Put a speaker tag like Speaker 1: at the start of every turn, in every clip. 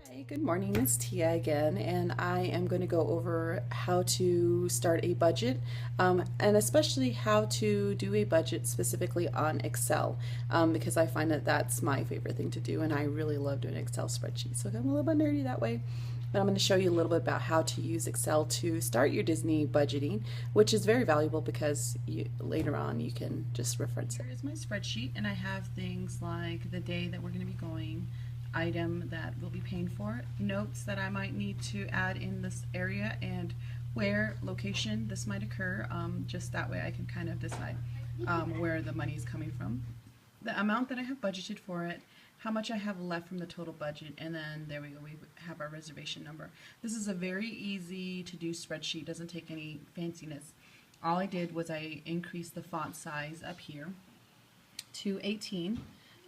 Speaker 1: Hi, good morning, it's Tia again, and I am going to go over how to start a budget, and especially how to do a budget specifically on Excel, because I find that that's my favorite thing to do, and I really love doing Excel spreadsheets. So I'm a little bit nerdy that way. But I'm going to show you a little bit about how to use Excel to start your Disney budgeting, which is very valuable because later on you can just reference it.
Speaker 2: Here is my spreadsheet, and I have things like the day that we're going to be going, item that we'll be paying for, notes that I might need to add in this area, and where location this might occur. Just that way I can kind of decide where the money is coming from, the amount that I have budgeted for it, how much I have left from the total budget, and then there we go, we have our reservation number. This is a very easy to do spreadsheet, doesn't take any fanciness. All I did was I increased the font size up here to 18,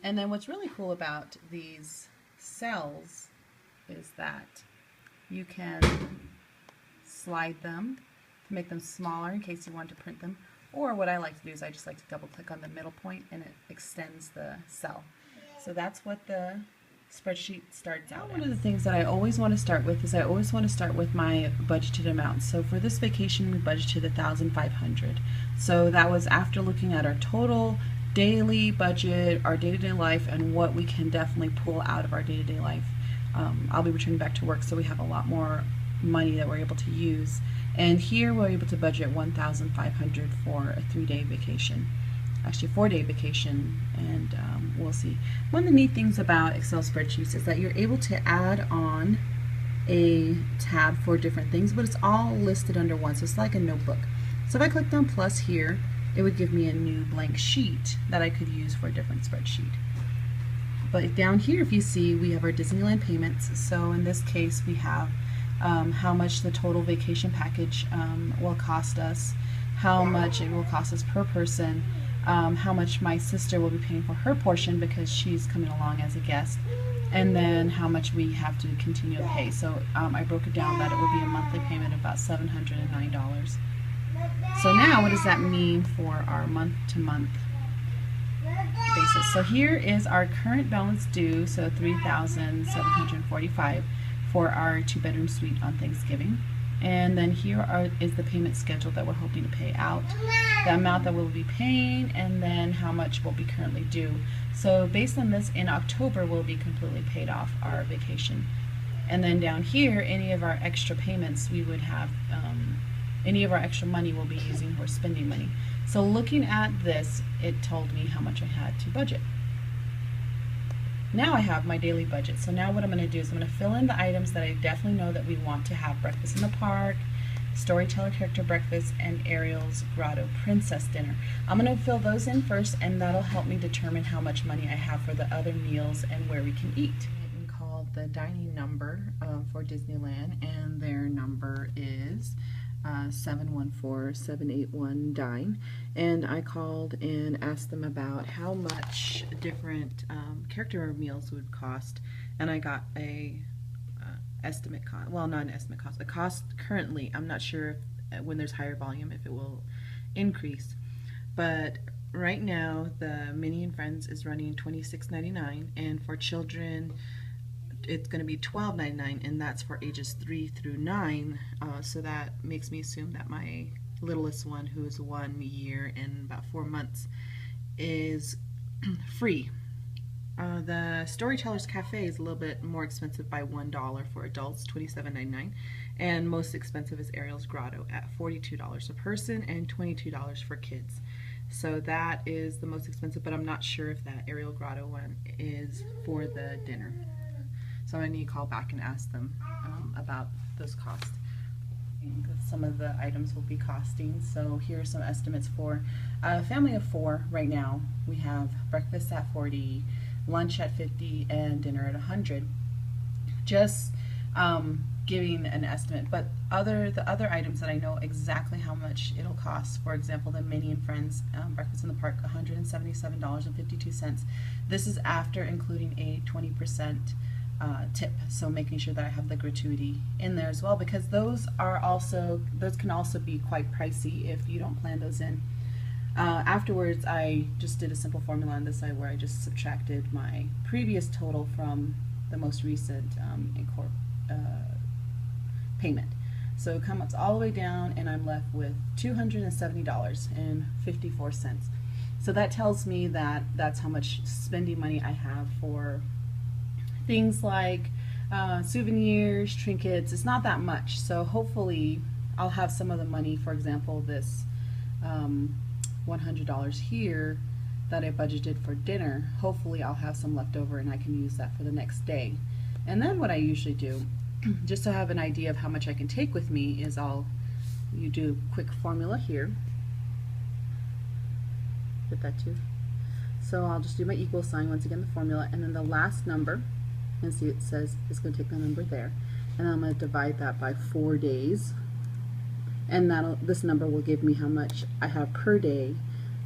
Speaker 2: and then what's really cool about these cells is that you can slide them to make them smaller in case you want to print them, or what I like to do is I just like to double click on the middle point and it extends the cell. So that's what the spreadsheet starts out. One of the things that I always want to start with is I always want to start with my budgeted amounts. So for this vacation we budgeted $1,500. So that was after looking at our total daily budget, our day-to-day life, and what we can definitely pull out of our day-to-day life. I'll be returning back to work, so we have a lot more money that we're able to use. And here we're able to budget $1,500 for a 3-day vacation. Actually 4-day vacation, and we'll see. One of the neat things about Excel spreadsheets is that you're able to add on a tab for different things, but it's all listed under one, so it's like a notebook. So if I clicked on plus here, it would give me a new blank sheet that I could use for a different spreadsheet. But down here, if you see, we have our Disneyland payments. So in this case, we have how much the total vacation package will cost us, how much it will cost us per person, how much my sister will be paying for her portion because she's coming along as a guest, and then how much we have to continue to pay. So I broke it down that it would be a monthly payment of about $709. So now what does that mean for our month-to-month basis? So here is our current balance due, so $3,745 for our 2-bedroom suite on Thanksgiving. And then here is the payment schedule that we're hoping to pay out, the amount that we'll be paying, and then how much will be currently due. So based on this, in October we'll be completely paid off our vacation. And then down here, any of our extra payments we would have, any of our extra money we'll be using for spending money. So looking at this, it told me how much I had to budget. Now I have my daily budget. So now what I'm going to do is I'm going to fill in the items that I definitely know that we want to have: breakfast in the park, storyteller character breakfast, and Ariel's grotto princess dinner. I'm going to fill those in first, and that'll help me determine how much money I have for the other meals and where we can eat. And called the dining number for Disneyland, and their number is 714-781-DINE, and I called and asked them about how much different character meals would cost, and I got a estimate cost, well, not an estimate cost, a cost currently. I'm not sure if, when there's higher volume, if it will increase, but right now the Minnie and Friends is running $26.99, and for children it's going to be $12.99, and that's for ages 3 through 9. So that makes me assume that my littlest one, who is 1 year and about 4 months, is free. The Storytellers Cafe is a little bit more expensive by $1 for adults, $27.99, and most expensive is Ariel's Grotto at $42 a person and $22 for kids. So that is the most expensive, but I'm not sure if that Ariel Grotto one is for the dinner. So I need to call back and ask them about those costs. Some of the items will be costing. So here are some estimates for a family of 4 right now. We have breakfast at $40, lunch at $50, and dinner at $100. Just giving an estimate, but the other items that I know exactly how much it'll cost. For example, the Minnie and Friends breakfast in the park, $177.52. This is after including a 20% tip, so making sure that I have the gratuity in there as well, because those can also be quite pricey if you don't plan those in. Afterwards, I just did a simple formula on this side where I just subtracted my previous total from the most recent payment. So it comes all the way down, and I'm left with $270.54. So that tells me that that's how much spending money I have for things like souvenirs, trinkets. It's not that much. So hopefully I'll have some of the money, for example, this $100 here that I budgeted for dinner. Hopefully I'll have some left over and I can use that for the next day. And then what I usually do, just to have an idea of how much I can take with me, is you do a quick formula here. Get that too. So I'll just do my equal sign, once again the formula, and then the last number, and see it says it's going to take the number there, and I'm going to divide that by 4 days, and this number will give me how much I have per day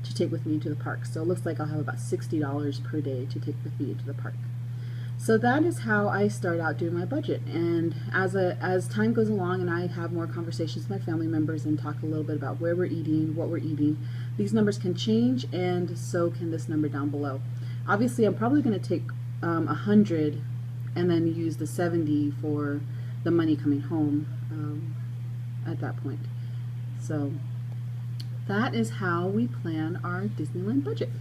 Speaker 2: to take with me to the park. So it looks like I'll have about $60 per day to take with me to the park. So that is how I start out doing my budget. And as time goes along and I have more conversations with my family members and talk a little bit about where we're eating, what we're eating, these numbers can change, and so can this number down below. Obviously, I'm probably going to take 100 and then use the 70 for the money coming home at that point. So that is how we plan our Disneyland budget.